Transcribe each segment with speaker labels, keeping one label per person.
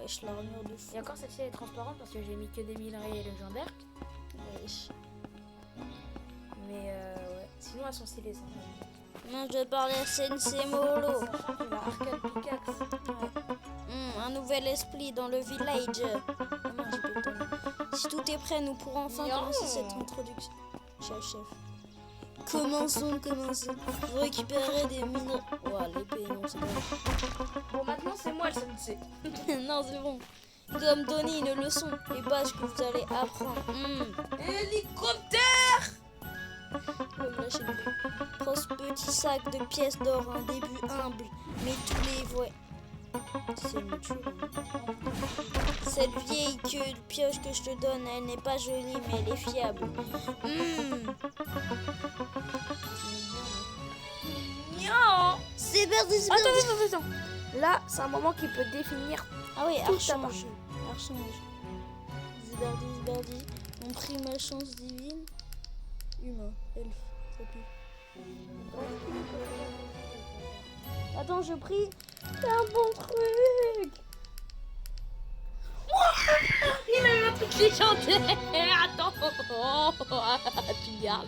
Speaker 1: Wesh, l'armure de fou.
Speaker 2: Et encore, celle-ci elle est transparente parce que j'ai mis que des minerais légendaires.
Speaker 1: Wesh.
Speaker 2: Mais ouais. Sinon, elles sont stylées, ça.
Speaker 1: Non, je dois parler à Sensei Molo.
Speaker 2: Sachant que la arcade pickaxe.
Speaker 1: Ouais. Un nouvel esprit dans le village. Ah non, j'ai pas le temps. Si tout est prêt, nous pourrons enfin
Speaker 2: Non.
Speaker 1: commencer cette introduction. Chef. Commençons. Vous récupérerez des minerais. Oh, l'épée, non, c'est bon.
Speaker 2: Bon, maintenant, c'est moi le sensei.
Speaker 1: Non, c'est bon. Nous allons me donner une leçon. Les bases que vous allez apprendre.
Speaker 2: Hélicoptère!
Speaker 1: Comme lâcher le bruit. Prends ce petit sac de pièces d'or, un début humble, mais tous les voix. C'est une tuerie. Cette vieille queue de pioche que je te donne, elle n'est pas jolie, mais elle est fiable. C'est parti, c'est parti.
Speaker 2: Attends. Là, c'est un moment qui peut définir.
Speaker 1: Ah oui,
Speaker 2: Tout
Speaker 1: archange. Zibardi. On prie ma chance divine. Humain, elfe, ça pue. Attends, je prie. C'est un bon truc.
Speaker 2: Il a eu un truc légendaire. Attends. Tu gardes.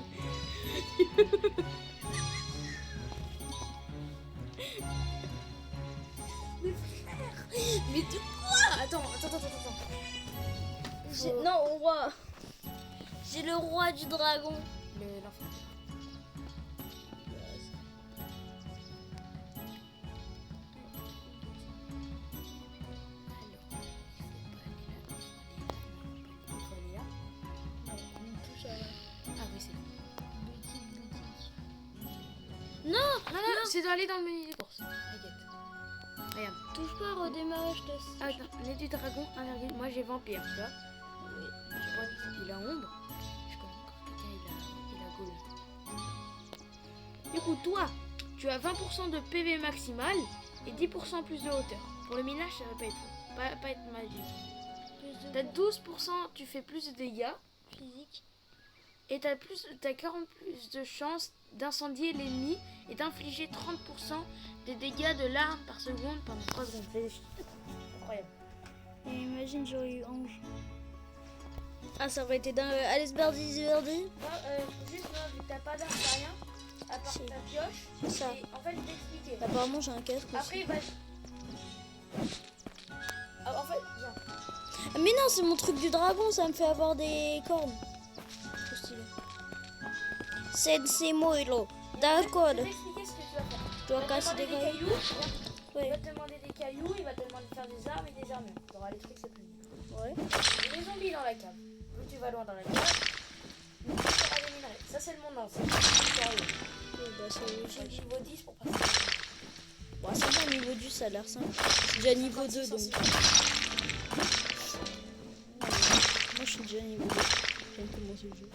Speaker 2: Mais de quoi? Attends.
Speaker 1: Non, roi. J'ai le roi du dragon.
Speaker 2: L'enfant. Ah oui, c'est
Speaker 1: Non,
Speaker 2: c'est d'aller dans le menu des courses. T'inquiète. Regarde.
Speaker 1: touche pas, redémarrage de.
Speaker 2: Ah, attends, nez du dragon, 1, moi j'ai vampire, tu vois. Oui. Je crois qu'il a ombre. Je connais encore quelqu'un, il a gold. Du coup, toi, tu as 20% de PV maximal et 10% plus de hauteur. Pour le minage, ça va pas être fou. Pas être magique. T'as 12%, tu fais plus de dégâts
Speaker 1: Physique.
Speaker 2: et t'as 40 plus de chances d'incendier l'ennemi et d'infliger 30% des dégâts de l'arme par seconde pendant 3 secondes. C'est incroyable.
Speaker 1: Et imagine, j'aurais eu ange. Ah, ça aurait été dingue. Allez, Zibardi.
Speaker 2: Juste, vu que t'as pas d'arme, t'as rien, à part
Speaker 1: Si.
Speaker 2: ta pioche,
Speaker 1: C'est ça.
Speaker 2: et en fait, je vais t'expliquer.
Speaker 1: Apparemment, j'ai un casque aussi.
Speaker 2: Après, il va. En fait, viens.
Speaker 1: Ah, mais non, c'est mon truc du dragon, ça me fait avoir des cornes. Trop stylé. Sensei Molo. D'accord.
Speaker 2: Je vais t'expliquer ce que tu vas faire.
Speaker 1: Tu dois
Speaker 2: Il va te
Speaker 1: casser des
Speaker 2: demander
Speaker 1: cailloux.
Speaker 2: Il
Speaker 1: Ouais.
Speaker 2: va te demander des cailloux, il va te demander de faire des armes et des armures. Tu auras les trucs, c'est plus vite.
Speaker 1: Ouais.
Speaker 2: Il y a des zombies dans la cave. Plus tu vas loin dans la cave, plus tu auras des minerais. Ça, c'est le monde ancien. Sérieux.
Speaker 1: Ouais, bah, c'est
Speaker 2: J'ai
Speaker 1: logique.
Speaker 2: niveau 10 pour passer.
Speaker 1: Bon, c'est bon, niveau 10, ça a l'air simple. Je suis déjà niveau 2, donc. Moi, je suis déjà niveau 2. Je viens de commencer le jeu.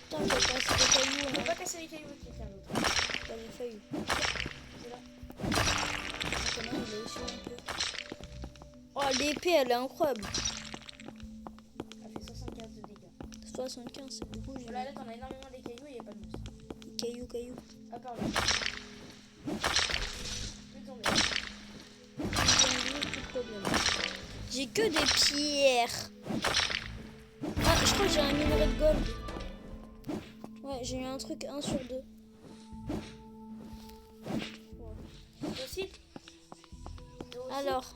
Speaker 1: Putain, j'ai cassé des cailloux.
Speaker 2: On peut
Speaker 1: Hein.
Speaker 2: pas casser les cailloux avec quelqu'un d'autre.
Speaker 1: T'as des feuilles.
Speaker 2: C'est là.
Speaker 1: Comment il est aussi un peu. Oh, l'épée, elle est incroyable.
Speaker 2: Elle fait 75 de dégâts.
Speaker 1: 75, c'est beaucoup. J'ai
Speaker 2: Voilà, là, t'en as énormément des cailloux et il n'y a pas de mousse.
Speaker 1: cailloux.
Speaker 2: À part là. Plus de zombies.
Speaker 1: Plus de problème. J'ai que des pierres. Ah, je crois que j'ai un minerai de gold. Ouais, j'ai eu un truc 1 sur 2.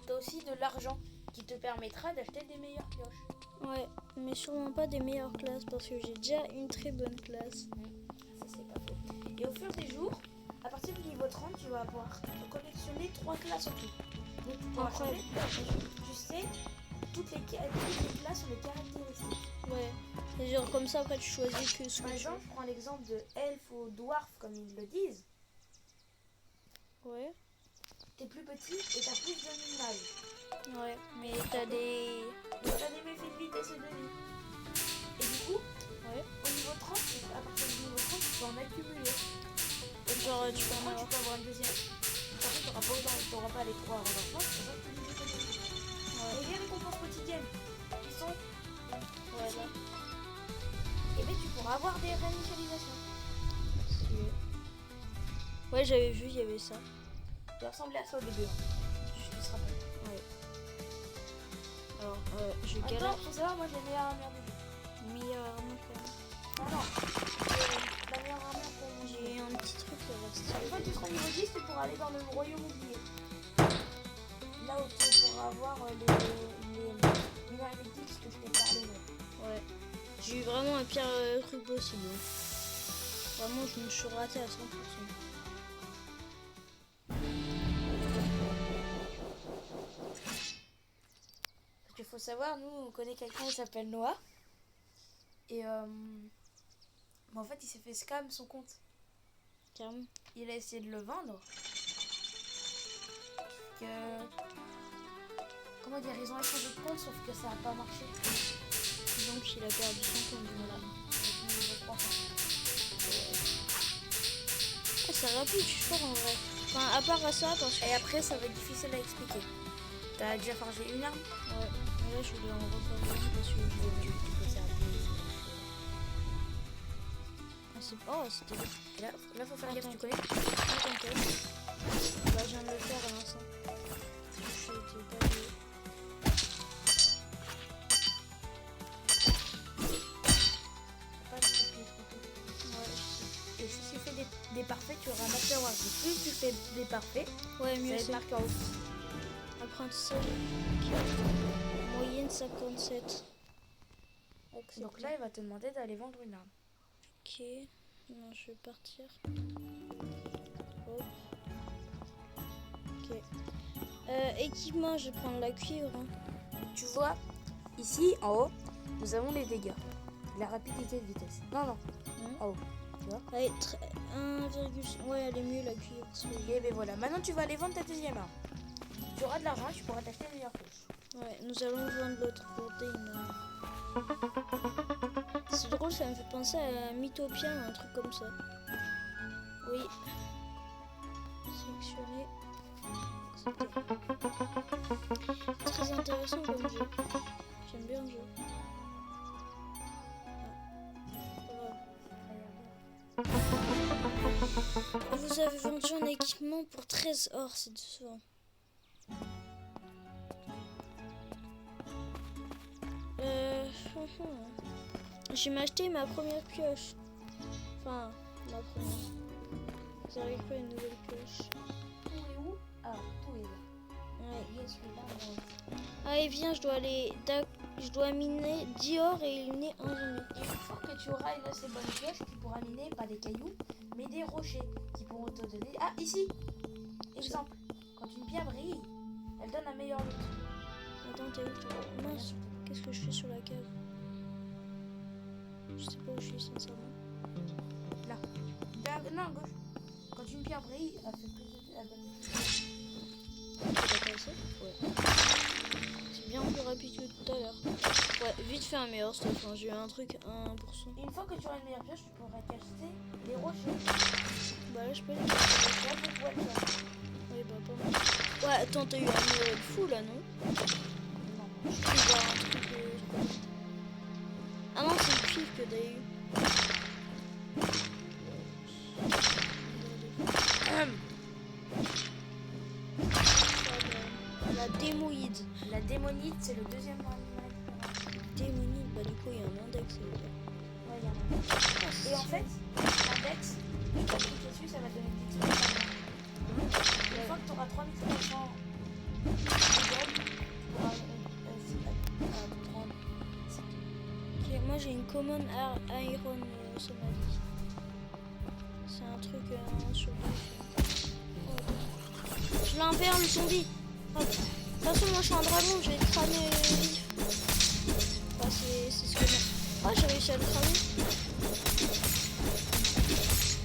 Speaker 2: T'as aussi de l'argent qui te permettra d'acheter des meilleures pioches.
Speaker 1: Ouais, mais sûrement pas des meilleures classes parce que j'ai déjà une très bonne classe.
Speaker 2: Ça, c'est pas faux. Et au fur des jours, à partir du niveau 30, tu vas pouvoir collectionner 3 classes en tout. Donc, tu pourras
Speaker 1: Incroyable.
Speaker 2: changer, tu sais, toutes les classes ont des caractéristiques.
Speaker 1: Ouais. Et genre comme ça, après tu choisis que ce
Speaker 2: Par
Speaker 1: que tu
Speaker 2: exemple, je prends l'exemple de elfe ou dwarf, comme ils le disent.
Speaker 1: veux. Ouais.
Speaker 2: T'es plus petit et t'as plus de minage.
Speaker 1: Ouais, mais t'as des...
Speaker 2: T'as des méfaits de vitesse et de vie. Et du coup,
Speaker 1: Ouais.
Speaker 2: au niveau 30, à partir du niveau 30, tu peux en accumuler. Et
Speaker 1: Genre tu
Speaker 2: tu
Speaker 1: peux en avoir.
Speaker 2: peux avoir une deuxième. Par contre, t'auras pas les 3 relançements, c'est ça que tu dis que tu dis.
Speaker 1: Ouais.
Speaker 2: Et les récompenses quotidiennes, qui sont
Speaker 1: Ouais, là.
Speaker 2: et bien tu pourras avoir des réinitialisations.
Speaker 1: Ouais, j'avais vu, il y avait ça.
Speaker 2: Tu ressemblais à ça au début. Hein. Je te rappelle.
Speaker 1: Ouais. Alors, je
Speaker 2: Attends,
Speaker 1: galère.
Speaker 2: faut savoir, moi j'ai la meilleure armure du jeu.
Speaker 1: Meilleure armure quand même.
Speaker 2: Non, non. La meilleure armure pour mon jeu.
Speaker 1: J'ai un petit truc là.
Speaker 2: Une fois que tu seras niveau 10, tu pourras aller dans le royaume oublié. Là où tu pourras avoir les mineurs électriques que je t'ai parlé. Là.
Speaker 1: Ouais. J'ai eu vraiment un pire truc possible. Vraiment, je me suis raté à 100%.
Speaker 2: Parce qu'il faut savoir, nous on connaît quelqu'un qui s'appelle Noah. Et mais en fait il s'est fait scam son compte.
Speaker 1: Carrément.
Speaker 2: Il a essayé de le vendre. Que... Comment dire, ils ont échangé de compte sauf que ça n'a pas marché.
Speaker 1: Donc il a perdu son compte. Voilà.
Speaker 2: Je crois.
Speaker 1: Ah, c'est rapide, je suis fort en vrai. Enfin, à part à ça, parce que...
Speaker 2: Et après ça va être difficile à expliquer. T'as déjà forgé une arme?
Speaker 1: Ouais, mais là je vais en refaire une parce que
Speaker 2: Tu peux faire
Speaker 1: Ah, c'est pas... c'était...
Speaker 2: des... Là faut faire gaffe, tu connais?
Speaker 1: Ah, t'inquiète. Bah, je viens de le faire à l'instant. Je n'étais pas doué.
Speaker 2: Pas de compliqué, trop.
Speaker 1: Ouais, je sais.
Speaker 2: Et si tu fais des parfaits, tu auras un master one. Plus tu fais des parfaits,
Speaker 1: Ouais,
Speaker 2: ça
Speaker 1: mieux
Speaker 2: va être
Speaker 1: c'est.
Speaker 2: marqué en haut.
Speaker 1: Apprentissage. Moyenne 57.
Speaker 2: Donc là, il va te demander d'aller vendre une arme.
Speaker 1: Ok. Non, je vais partir. Hop. Ok. Équipement, je vais prendre la cuivre. Hein.
Speaker 2: Tu vois, ici, en haut, nous avons les dégâts. La rapidité de vitesse. Non, non, en haut.
Speaker 1: Allez, 1,5. Ouais, elle est mieux la cuivre.
Speaker 2: Et ben voilà, maintenant tu vas aller vendre ta deuxième arme. Tu auras de l'argent et tu pourras t'acheter une meilleure pioche.
Speaker 1: Ouais, nous allons vendre l'autre côté. C'est drôle, ça me fait penser à Mythopia, un truc comme ça. Oui. Sélectionner. Très intéressant comme jeu. J'aime bien le jeu. Vous avez vendu un équipement pour 13 or, c'est décevant. J'ai acheté ma première pioche. Enfin, ma première. Vous n'arrivez pas une nouvelle pioche.
Speaker 2: Tout est où? Ah, tout est là.
Speaker 1: Ouais.
Speaker 2: Il y a celui-là.
Speaker 1: Allez, viens, je dois miner 10 or et il n'est un jamais.
Speaker 2: Et une fois que tu auras une assez bonne pioche, tu pourras miner pas des cailloux, mais des rochers qui pourront te donner. Ah, ici! Exemple, quand une pierre brille, elle donne un meilleur loot.
Speaker 1: Attends, t'es où toi? Mince, qu'est-ce que je fais sur la cave? Je sais pas où je suis sincèrement.
Speaker 2: Là. Non, à gauche. Quand une pierre brille, elle fait plus de. Elle donne...
Speaker 1: T'as passé? Ouais. C'est bien plus rapide que tout à l'heure. Ouais, vite fait un meilleur stuff. Hein. J'ai eu un truc à 1%.
Speaker 2: Et une fois que tu auras une meilleure pioche, tu pourras t'acheter les rochers.
Speaker 1: Bah là, je peux les
Speaker 2: Là, tu pourras le faire.
Speaker 1: Oui, bah pas mal. Ouais, attends, t'as eu un level fou là, non?
Speaker 2: Non.
Speaker 1: Je peux voir un truc. Ah non, c'est le cuivre que t'as eu. La démoïde.
Speaker 2: La démonite, c'est le deuxième animal.
Speaker 1: Démoïde, bah du coup, il y a un index.
Speaker 2: Ouais, il y en a. Et en fait, l'index, tu vas cliquer dessus, ça va te donner une expérience. Une fois que tu auras 3500 tu pourras prendre.
Speaker 1: Ok, moi j'ai une common iron, ça m'a dit. C'est un truc sur le. Je l'inverse le zombie. Oh. De toute façon, moi je suis un dragon, je vais le cramer vif. Enfin, c'est ce que. Oh, j'ai réussi à le cramer.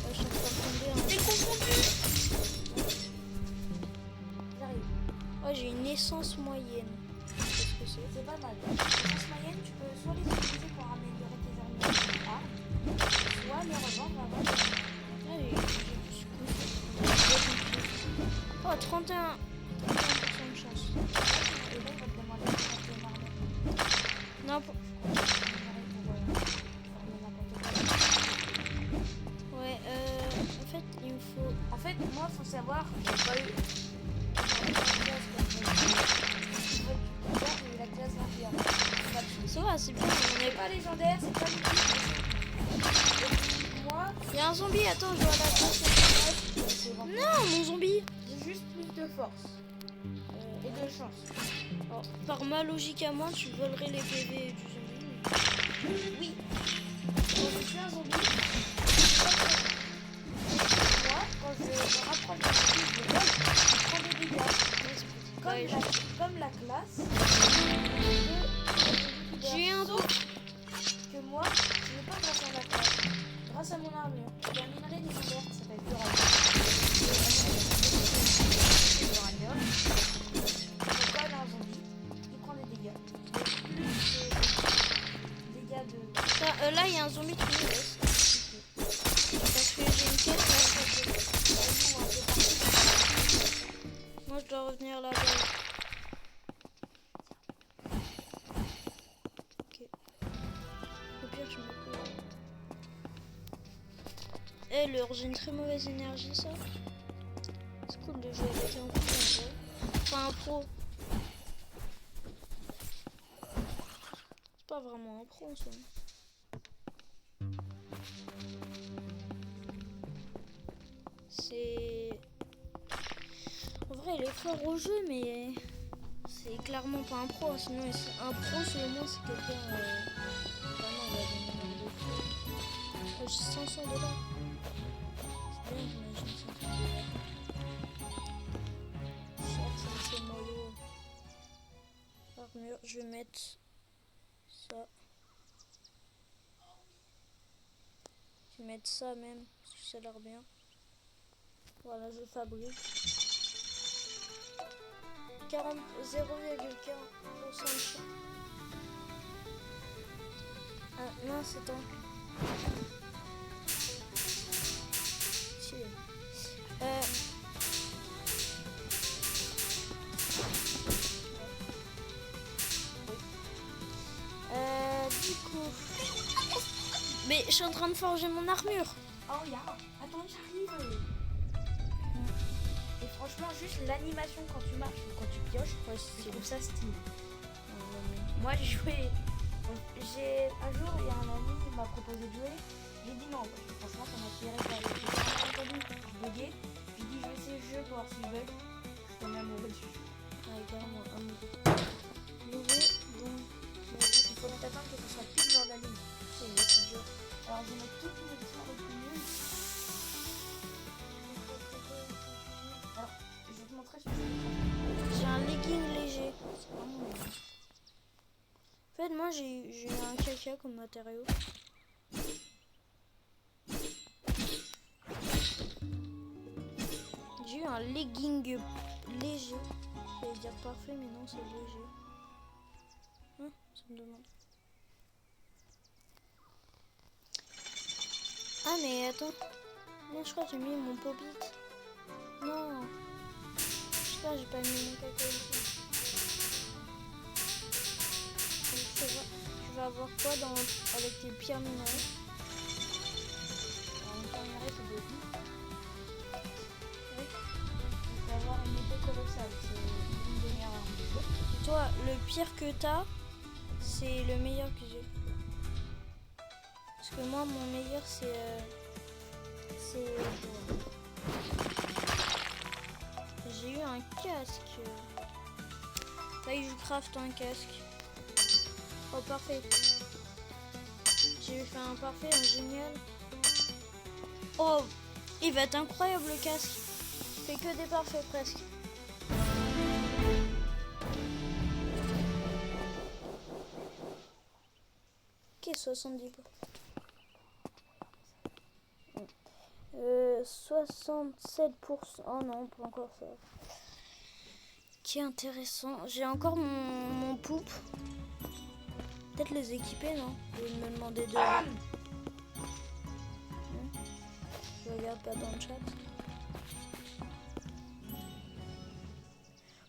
Speaker 1: Ouais, je suis en train de tomber. Hein.
Speaker 2: T'es confondu! J'arrive.
Speaker 1: Oh, j'ai une essence moyenne. Qu'est-ce que c'est?
Speaker 2: C'est pas mal. L'essence moyenne, tu peux soit les utiliser pour améliorer tes armes, soit les revendre avant de...
Speaker 1: Ah, j'ai plus que. Oh, 31% de chance.
Speaker 2: Et là, il va te demander de faire une arme.
Speaker 1: Non, ouais, en fait, il me info.
Speaker 2: En fait, moi, faut savoir, j'ai pas eu. J'ai eu la classe vampire.
Speaker 1: Ça va, c'est bien.
Speaker 2: C'est pas légendaire, c'est pas mythique. Moi,
Speaker 1: Il y a un zombie, attends, je dois la passer.
Speaker 2: c'est vampire.
Speaker 1: Non, mon zombie.
Speaker 2: J'ai juste plus de force et de chance.
Speaker 1: Alors, par ma logique à moi, tu volerais les PV du zombie.
Speaker 2: Oui. Quand je suis un zombie, moi, quand je me rapproche d'un zombie, je vole, je prends des dégâts. Comme la classe.
Speaker 1: J'ai un
Speaker 2: Sauf que moi, je n'ai pas grâce à la classe. Grâce à mon armure. J'ai un minerai légendaire qui s'appelle Uranium. Uranium. Je colle un zombie, il prend des dégâts. Plus de dégâts de.
Speaker 1: Là, il y a un zombie qui me laisse. Parce que j'ai une quête là. Moi, je dois revenir là-bas. Ok. Au pire, je me cours. Eh, leur, j'ai une très mauvaise énergie, ça. C'est cool de jouer avec un pro, en vrai. Enfin, un pro. C'est pas vraiment un pro, en soi. C'est... En vrai, il est fort au jeu, mais c'est clairement pas un pro. Sinon, un pro, selon moi, c'est quelqu'un... Vraiment, il a des millions de fous. Oh, j'ai 500 dollars. C'est bien, j'imagine 500 dollars. Ça, c'est moyen. Armure, je vais mettre ça. Je vais mettre ça même, parce que ça a l'air bien. Voilà, je fabrique. 0,40% de chance. Ah mince, attends. Si. Du coup... Mais je suis en train de forger mon armure.
Speaker 2: Oh, ya. Attends, j'arrive. Et franchement, juste l'animation quand tu marches ou quand tu pioches, je trouve ça stylé. Moi, j'ai joué. Un jour, il y a un ami qui m'a proposé de jouer. J'ai dit non. Franchement, ça m'a tiré par les pieds. Je buguais. J'ai dit, je vais essayer le jeu pour voir si je bug. Je tombe amoureux dessus.
Speaker 1: Ouais, carrément, amoureux. Nouveau, bon.
Speaker 2: Il faut t'attendre que ce soit pile dans la ligne.
Speaker 1: C'est dur.
Speaker 2: Alors, je vais mettre toutes mes histoires les plus nulles. Alors, je vais te montrer ce que
Speaker 1: J'ai un legging léger.
Speaker 2: c'est vraiment nul.
Speaker 1: En fait, moi, j'ai eu un caca comme matériau. J'ai eu un legging léger. J'allais dire parfait, mais non, c'est léger. Hein, ça me demande. Ah, mais attends. Non, je crois que j'ai mis mon pop-it. Non. Je sais pas, j'ai pas mis mon caca ici. Tu vas avoir quoi avec tes pierres minerais?
Speaker 2: Alors, une première, c'est de vie. Oui. Tu vas avoir une épée colossale. C'est une des meilleures armes du jeu.
Speaker 1: Toi, le pire que t'as, c'est le meilleur que j'ai. Parce que moi, mon meilleur, c'est... J'ai eu un casque. Là, je craft un casque. Oh, parfait. J'ai fait un parfait, un génial. Oh, il va être incroyable le casque. Il fait que des parfaits presque. Ok, 70 points. 67%. Oh non, pas encore ça. Qui est intéressant. J'ai encore mon poupe. Peut-être les équiper, non? Et me demander de... Je regarde pas dans le chat.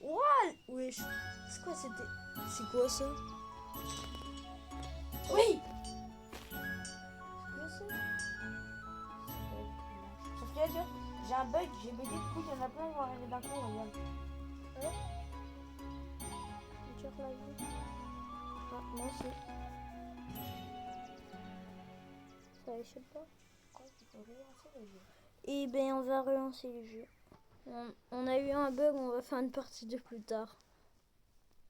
Speaker 1: What? Wesh. C'est quoi c'était? C'est quoi ça?
Speaker 2: Oui!
Speaker 1: C'est quoi ça?
Speaker 2: Sauf que là, J'ai un bug, j'ai bugué, du coup il y en a plein qui vont arriver d'un coup, regarde.
Speaker 1: Tire la vie. Ah, moi aussi. Ça je sais pas. Et ben on va relancer le jeu. On a eu un bug, on va faire une partie de plus tard.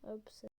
Speaker 1: Hop, ça.